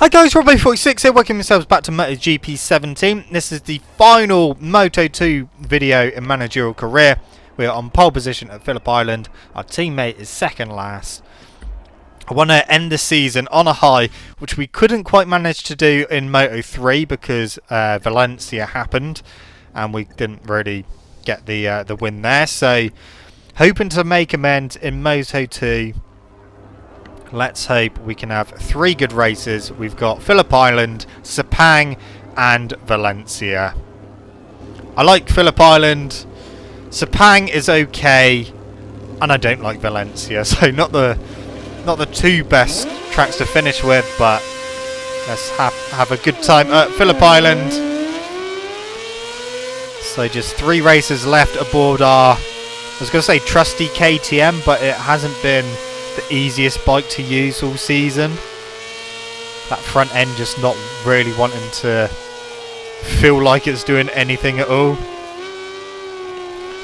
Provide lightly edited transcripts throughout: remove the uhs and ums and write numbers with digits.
Hi guys, Robbo46 here, welcome yourselves back to MotoGP 17. This is the final Moto2 video in managerial career. We are on pole position at Phillip Island. Our teammate is second last. I want to end the season on a high, which we couldn't quite manage to do in Moto3 because Valencia happened and we didn't really get the win there. So hoping to make amends in Moto2. Let's hope we can have 3 good races. We've got Phillip Island, Sepang and Valencia. I like Phillip Island. Sepang is okay. And I don't like Valencia. So not the two best tracks to finish with, but let's have a good time at Phillip Island. So just 3 races left aboard our, I was going to say trusty KTM, but it hasn't been the easiest bike to use all season. That front end just not really wanting to feel like it's doing anything at all.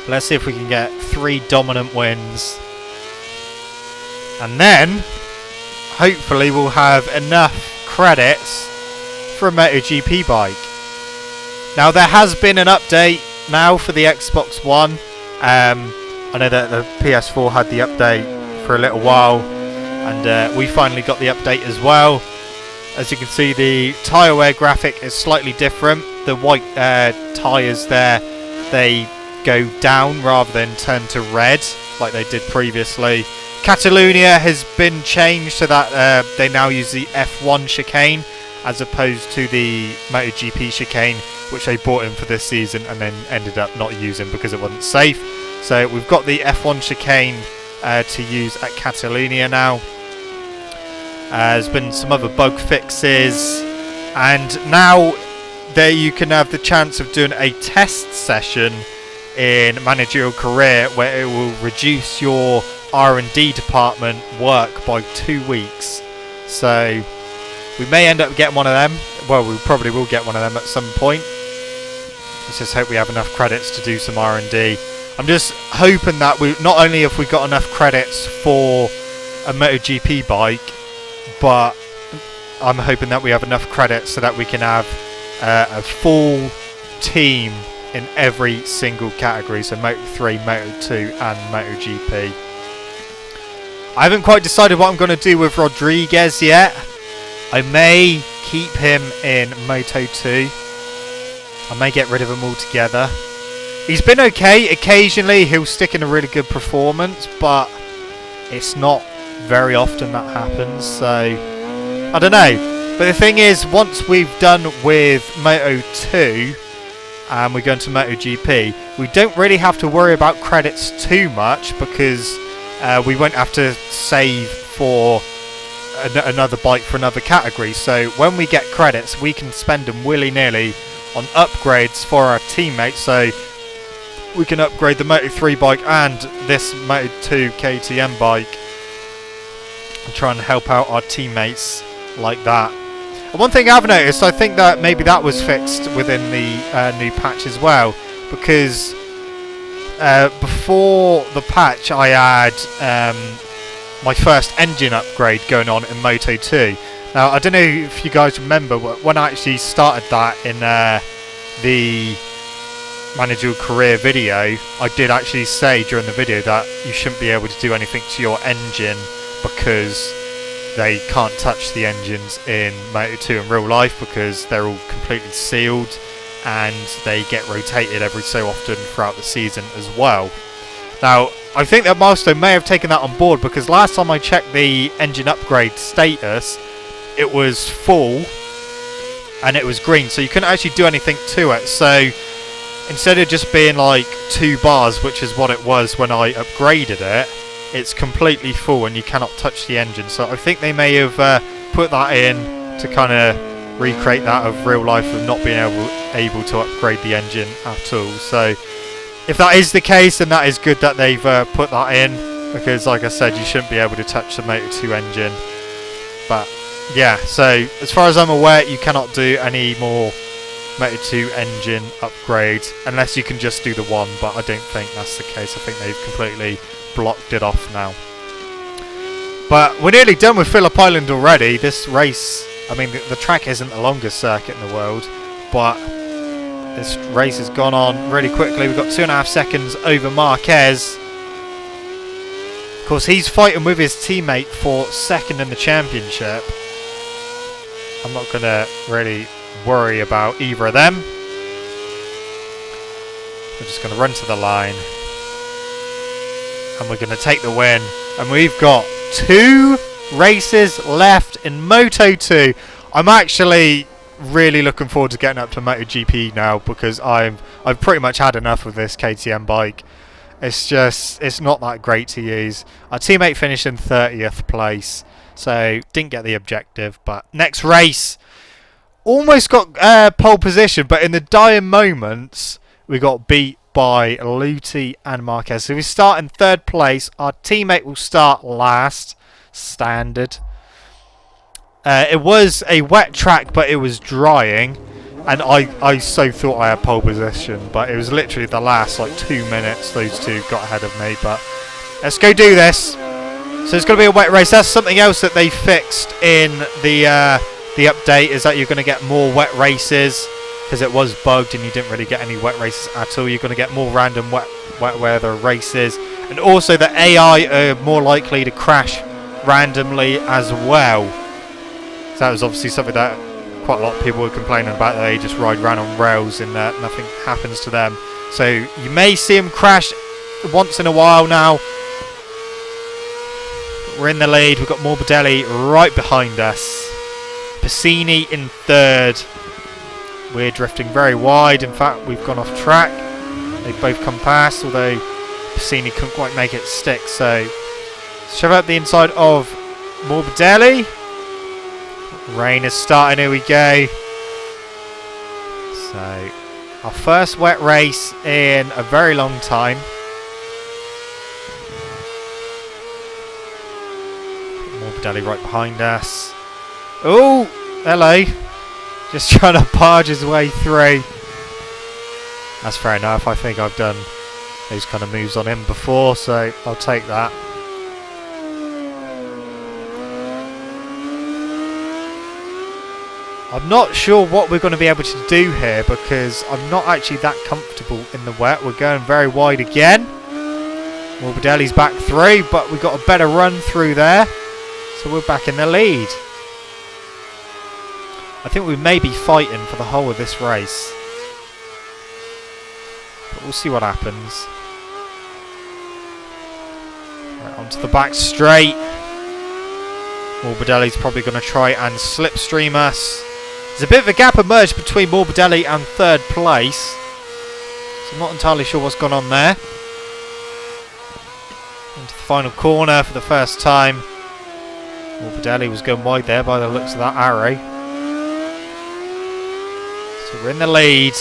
Let's see if we can get 3 dominant wins, and then hopefully we'll have enough credits for a MotoGP bike. Now there has been an update now for the Xbox One. I know that the PS4 had the update for a little while, and we finally got the update as well. As you can see, the tyre wear graphic is slightly different. The white tyres there, they go down rather than turn to red like they did previously. Catalonia has been changed so that they now use the F1 chicane as opposed to the MotoGP chicane, which they brought in for this season and then ended up not using because it wasn't safe. So we've got the F1 chicane to use at Catalonia now. There's been some other bug fixes, and now there you can have the chance of doing a test session in managerial career where it will reduce your R&D department work by 2 weeks. So we may end up getting one of them. Well, we probably will get one of them at some point. Let's just hope we have enough credits to do some R&D. I'm just hoping that we not only have we got enough credits for a MotoGP bike, but I'm hoping that we have enough credits so that we can have a full team in every single category, so Moto3, Moto2 and MotoGP. I haven't quite decided what I'm going to do with Rodriguez yet. I may keep him in Moto2. I may get rid of him altogether. He's been okay. Occasionally he'll stick in a really good performance, but it's not very often that happens, so I don't know. But the thing is, once we've done with Moto2 and we're going to MotoGP, we don't really have to worry about credits too much because we won't have to save for another bike for another category. So when we get credits, we can spend them willy-nilly on upgrades for our teammates. So we can upgrade the Moto3 bike and this Moto2 KTM bike and try and help out our teammates like that. And one thing I've noticed, I think that maybe that was fixed within the new patch as well, because before the patch I had my first engine upgrade going on in Moto2. Now I don't know if you guys remember when I actually started that in the managerial career video, I did actually say during the video that you shouldn't be able to do anything to your engine because they can't touch the engines in Moto2 in real life because they're all completely sealed and they get rotated every so often throughout the season as well. Now I think that Milestone may have taken that on board because last time I checked the engine upgrade status, it was full and it was green, so you couldn't actually do anything to it. So instead of just being like 2 bars, which is what it was when I upgraded it, it's completely full and you cannot touch the engine. So I think they may have put that in to kind of recreate that of real life of not being able to upgrade the engine at all. So if that is the case, then that is good that they've put that in, because like I said, you shouldn't be able to touch the Moto2 engine. But yeah, so as far as I'm aware, you cannot do any more Moto2 engine upgrades unless you can just do the one, but I don't think that's the case. I think they've completely blocked it off now. But we're nearly done with Phillip Island already. This race I mean, the track isn't the longest circuit in the world, but this race has gone on really quickly. We've got 2.5 seconds over Marquez. Of course, he's fighting with his teammate for second in the championship. I'm not going to really worry about either of them. We're just going to run to the line. And we're going to take the win. And we've got 2 races left in Moto2. I'm actually really looking forward to getting up to MotoGP now, because I've pretty much had enough of this KTM bike. It's not that great to use. Our teammate finished in 30th place, so didn't get the objective. But next race, almost got pole position, but in the dying moments we got beat by Luti and Marquez. So we start in 3rd place. Our teammate will start last, standard. It was a wet track, but it was drying, and I so thought I had pole position, but it was literally the last like 2 minutes those two got ahead of me. But let's go do this. So it's going to be a wet race. That's something else that they fixed in the update, is that you're going to get more wet races, because it was bugged and you didn't really get any wet races at all. You're going to get more random wet weather races, and also the AI are more likely to crash randomly as well. So that was obviously something that quite a lot of people were complaining about, that they just ride around on rails and nothing happens to them. So you may see them crash once in a while now. We're in the lead. We've got Morbidelli right behind us. Piscini in 3rd. We're drifting very wide. In fact, we've gone off track. They've both come past, although Piscini couldn't quite make it stick. So shove up the inside of Morbidelli. Rain is starting. Here we go. So our first wet race in a very long time. Morbidelli right behind us. Oh, hello. Just trying to barge his way through. That's fair enough. I think I've done those kind of moves on him before, so I'll take that. I'm not sure what we're going to be able to do here, because I'm not actually that comfortable in the wet. We're going very wide again. Morbidelli's back through, but we've got a better run through there. So we're back in the lead. I think we may be fighting for the whole of this race, but we'll see what happens. Right, onto the back straight. Morbidelli's probably going to try and slipstream us. There's a bit of a gap emerged between Morbidelli and 3rd place, so I'm not entirely sure what's gone on there. Into the final corner for the first time. Morbidelli was going wide there by the looks of that arrow. So we're in the lead.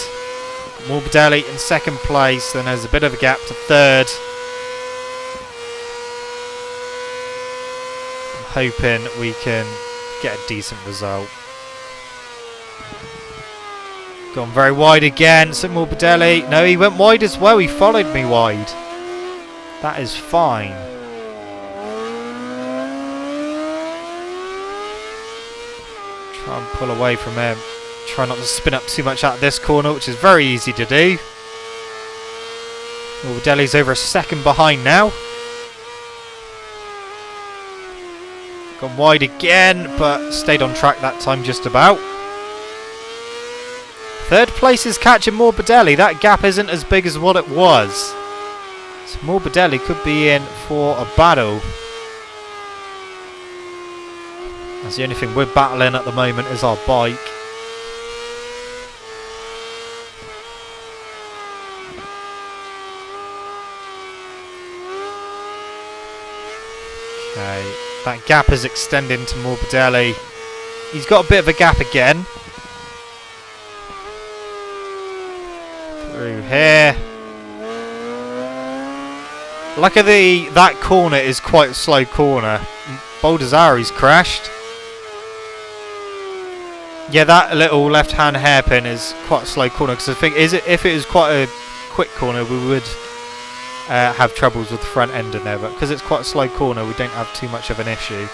Morbidelli in 2nd place, then there's a bit of a gap to 3rd. I'm hoping we can get a decent result. Gone very wide again. So Morbidelli, no, he went wide as well. He followed me wide. That is fine. Try and pull away from him. Try not to spin up too much out of this corner, which is very easy to do. Morbidelli's over a second behind now. Gone wide again, but stayed on track that time just about. 3rd place is catching Morbidelli. That gap isn't as big as what it was. So Morbidelli could be in for a battle. That's the only thing we're battling at the moment is our bike. Okay, that gap is extending to Morbidelli. He's got a bit of a gap again. Through here. Luckily, that corner is quite a slow corner. Baldessari's crashed. Yeah, that little left-hand hairpin is quite a slow corner, because I think if it was quite a quick corner, we would have troubles with the front end in there, but because it's quite a slow corner, we don't have too much of an issue.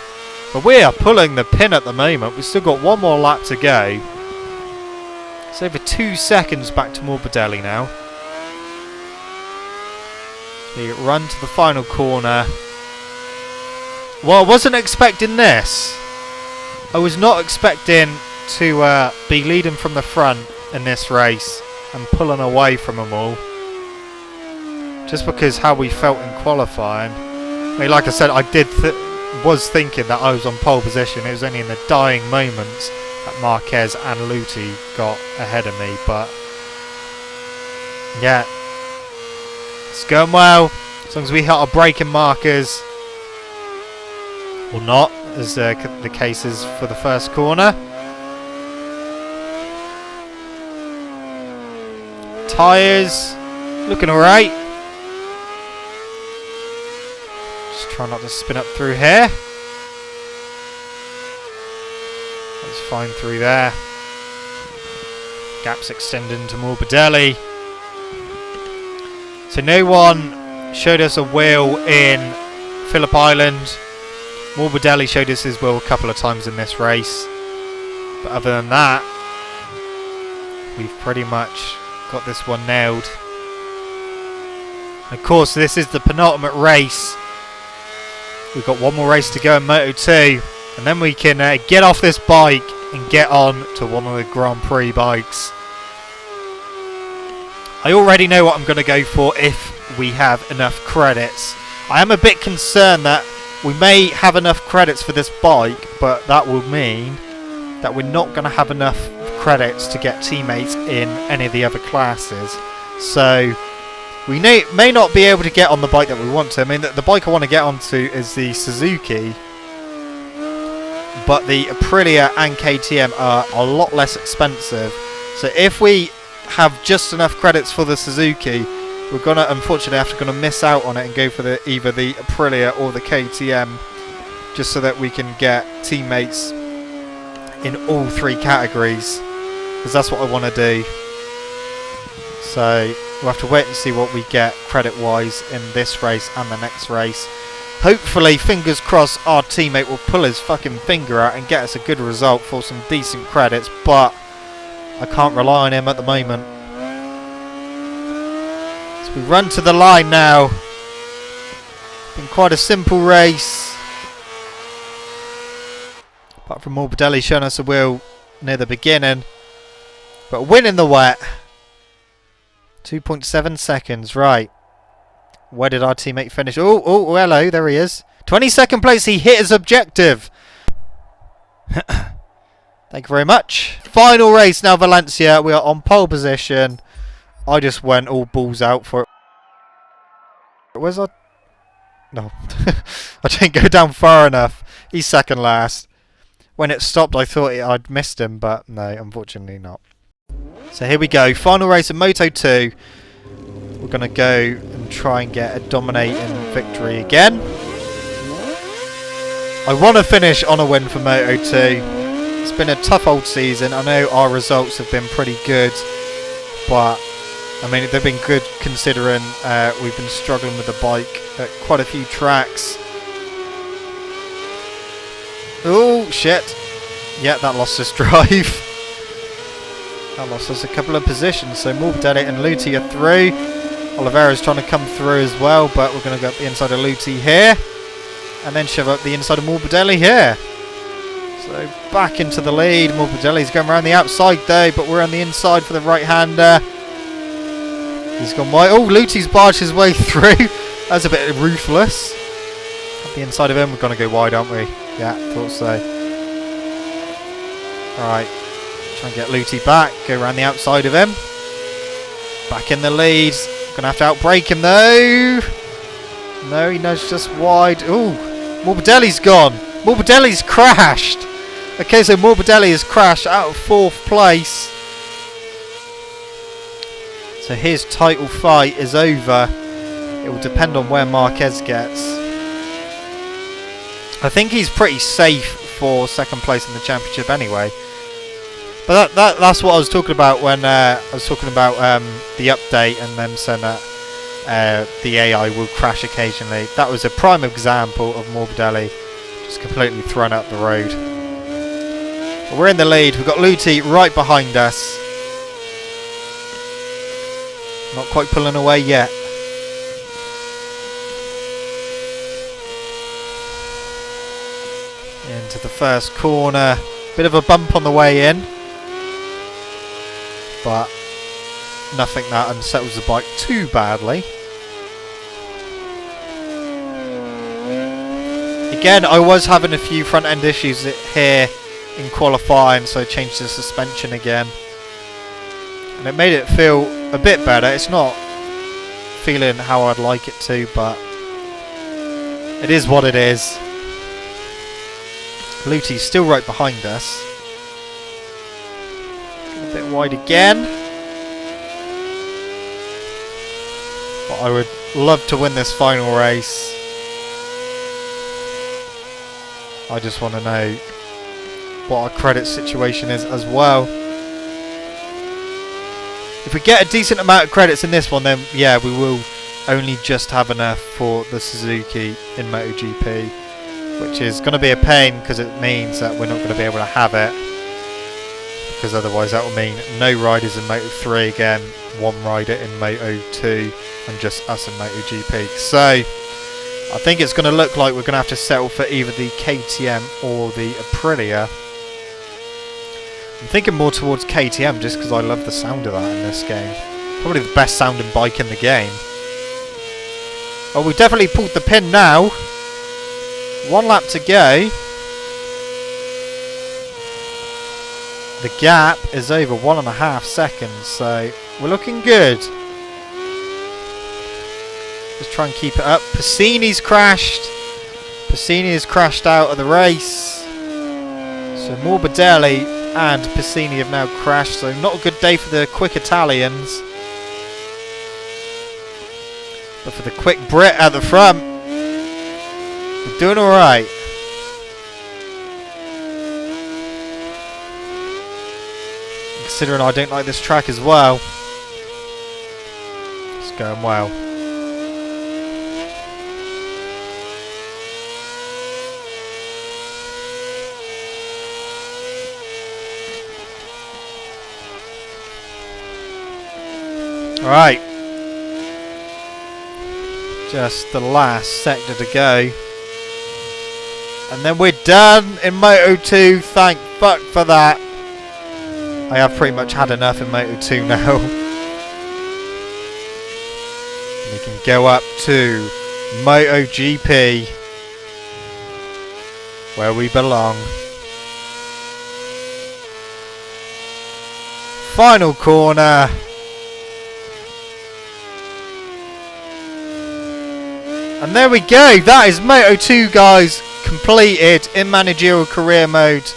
But we are pulling the pin at the moment. We've still got one more lap to go. It's over 2 seconds back to Morbidelli now. We run to the final corner. Well, I wasn't expecting this. I was not expecting to be leading from the front in this race and pulling away from them all. Just because how we felt in qualifying. I mean, like I said, I was thinking that I was on pole position. It was only in the dying moments that Marquez and Luti got ahead of me. But yeah, it's going well. As long as we hit our braking markers. Or not, as the case is for the first corner. Tyres looking alright. Just try not to spin up through here. That's fine through there. Gaps extending to Morbidelli. So no one showed us a wheel in Phillip Island. Morbidelli showed us his wheel a couple of times in this race. But other than that, we've pretty much got this one nailed. Of course, this is the penultimate race. We've got one more race to go in Moto2. And then we can get off this bike and get on to one of the Grand Prix bikes. I already know what I'm going to go for if we have enough credits. I am a bit concerned that we may have enough credits for this bike, but that will mean that we're not going to have enough credits to get teammates in any of the other classes. So we may not be able to get on the bike that we want to. I mean, the bike I want to get onto is the Suzuki, but the Aprilia and KTM are a lot less expensive. So if we have just enough credits for the Suzuki, we're gonna unfortunately miss out on it and go for either the Aprilia or the KTM, just so that we can get teammates in all three categories, because that's what I want to do. So we'll have to wait and see what we get credit wise in this race and the next race. Hopefully, fingers crossed, our teammate will pull his fucking finger out and get us a good result for some decent credits, but I can't rely on him at the moment. We run to the line now. Been quite a simple race. Apart from Morbidelli showing us a wheel near the beginning. But a win in the wet. 2.7 seconds, right. Where did our teammate finish? Oh, hello, there he is. 22nd place, he hit his objective. Thank you very much. Final race now, Valencia. We are on pole position. I just went all balls out for it. Where's our... No. I didn't go down far enough. He's second last. When it stopped, I thought I'd missed him, but no, unfortunately not. So here we go. Final race of Moto2. We're going to go and try and get a dominating victory again. I want to finish on a win for Moto2. It's been a tough old season. I know our results have been pretty good, but I mean, they've been good considering we've been struggling with the bike at quite a few tracks. Oh, shit. Yeah, that lost us drive. That lost us a couple of positions. So Morbidelli and Luti are through. Oliveira's trying to come through as well, but we're going to go up the inside of Luti here. And then shove up the inside of Morbidelli here. So back into the lead. Morbidelli's going around the outside though, but we're on the inside for the right-hander. He's gone wide. Oh, Luti's barged his way through. That's a bit ruthless. At the inside of him, we're going to go wide, aren't we? Yeah, thought so. Alright. Try and get Luti back. Go around the outside of him. Back in the lead. Going to have to outbrake him though. No, he nudged just wide. Ooh, Morbidelli's gone. Morbidelli's crashed. Okay, so Morbidelli has crashed out of 4th place. So his title fight is over. It will depend on where Marquez gets. I think he's pretty safe for 2nd place in the championship anyway. But that's what I was talking about when I was talking about the update and them saying that the AI will crash occasionally. That was a prime example of Morbidelli Just completely thrown out the road. But we're in the lead. We've got Luti right behind us. Not quite pulling away yet. Into the first corner. Bit of a bump on the way in. But nothing that unsettles the bike too badly. Again, I was having a few front end issues here in qualifying, so I changed the suspension again. And it made it feel a bit better. It's not feeling how I'd like it to, but it is what it is. Luti's still right behind us. A bit wide again. But I would love to win this final race. I just want to know what our credit situation is as well. If we get a decent amount of credits in this one, then yeah, we will only just have enough for the Suzuki in MotoGP, which is going to be a pain because it means that we're not going to be able to have it, because otherwise that will mean no riders in Moto3 again, one rider in Moto2 and just us in MotoGP. So I think it's going to look like we're going to have to settle for either the KTM or the Aprilia. I'm thinking more towards KTM just because I love the sound of that in this game. Probably the best sounding bike in the game. Oh, we've definitely pulled the pin now. One lap to go. The gap is over 1.5 seconds, so we're looking good. Just try and keep it up. Passini's crashed. Passini has crashed out of the race. So Morbidelli and Passini have now crashed, so not a good day for the quick Italians. But for the quick Brit at the front, we're doing alright. Considering I don't like this track as well. It's going well. Alright. Just the last sector to go. And then we're done in Moto2. Thank fuck for that. I have pretty much had enough in Moto2 now. We can go up to MotoGP, where we belong. Final corner. And there we go. That is Moto2, guys, completed in managerial career mode.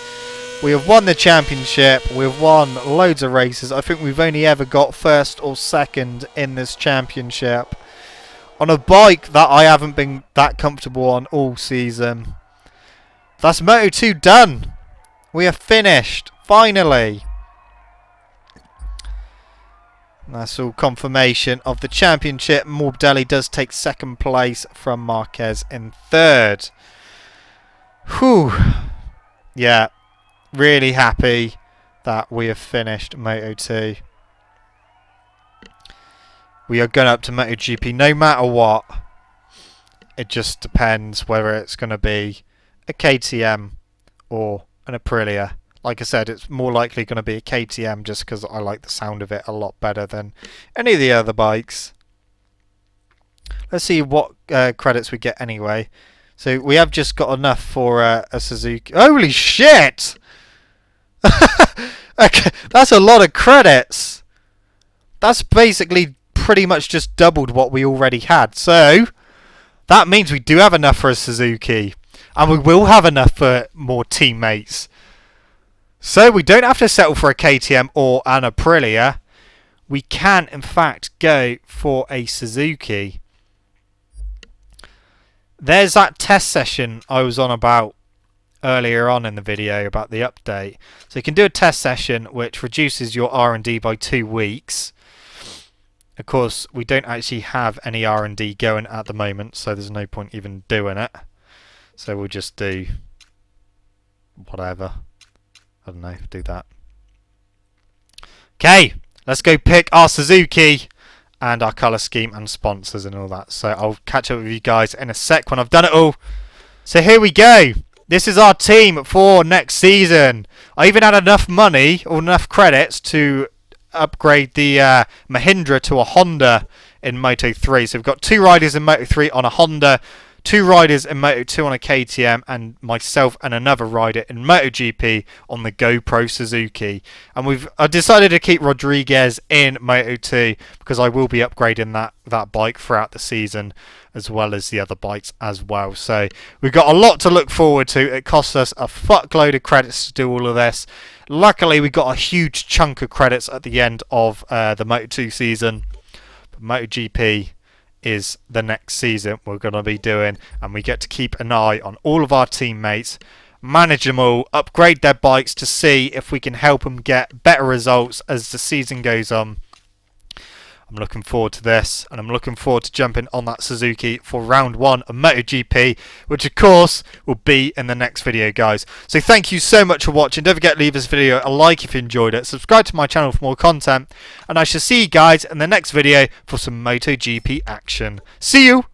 We have won the championship. We've won loads of races. I think we've only ever got first or second in this championship on a bike that I haven't been that comfortable on all season. That's Moto2 done. We are finished, finally. That's all confirmation of the championship. Morbidelli does take second place from Marquez in third. Whew. Yeah, really happy that we have finished Moto2. We are going up to MotoGP no matter what. It just depends whether it's going to be a KTM or an Aprilia. Like I said, it's more likely going to be a KTM just because I like the sound of it a lot better than any of the other bikes. Let's see what credits we get anyway. So we have just got enough for a Suzuki. Holy shit! Okay, that's a lot of credits. That's basically pretty much just doubled what we already had. So that means we do have enough for a Suzuki. And we will have enough for more teammates. So we don't have to settle for a KTM or an Aprilia. We can, in fact, go for a Suzuki. There's that test session I was on about earlier on in the video about the update. So you can do a test session which reduces your R&D by 2 weeks. Of course, we don't actually have any R&D going at the moment, so there's no point even doing it. So we'll just do whatever. I don't know, do that. Okay, let's go pick our Suzuki and our colour scheme and sponsors and all that. So I'll catch up with you guys in a sec when I've done it all. So here we go. This is our team for next season. I even had enough money or enough credits to upgrade the Mahindra to a Honda in Moto3. So we've got 2 riders in Moto3 on a Honda, 2 riders in Moto2 on a KTM, and myself and another rider in MotoGP on the GoPro Suzuki. And I decided to keep Rodriguez in Moto2 because I will be upgrading that bike throughout the season, as well as the other bikes as well. So we've got a lot to look forward to. It costs us a fuckload of credits to do all of this. Luckily, we got a huge chunk of credits at the end of the Moto2 season. But MotoGP is the next season we're going to be doing, and we get to keep an eye on all of our teammates, manage them all, upgrade their bikes to see if we can help them get better results as the season goes on. I'm looking forward to this, and I'm looking forward to jumping on that Suzuki for round 1 of MotoGP, which of course will be in the next video, guys. So thank you so much for watching. Don't forget to leave this video a like if you enjoyed it. Subscribe to my channel for more content, and I shall see you guys in the next video for some MotoGP action. See you!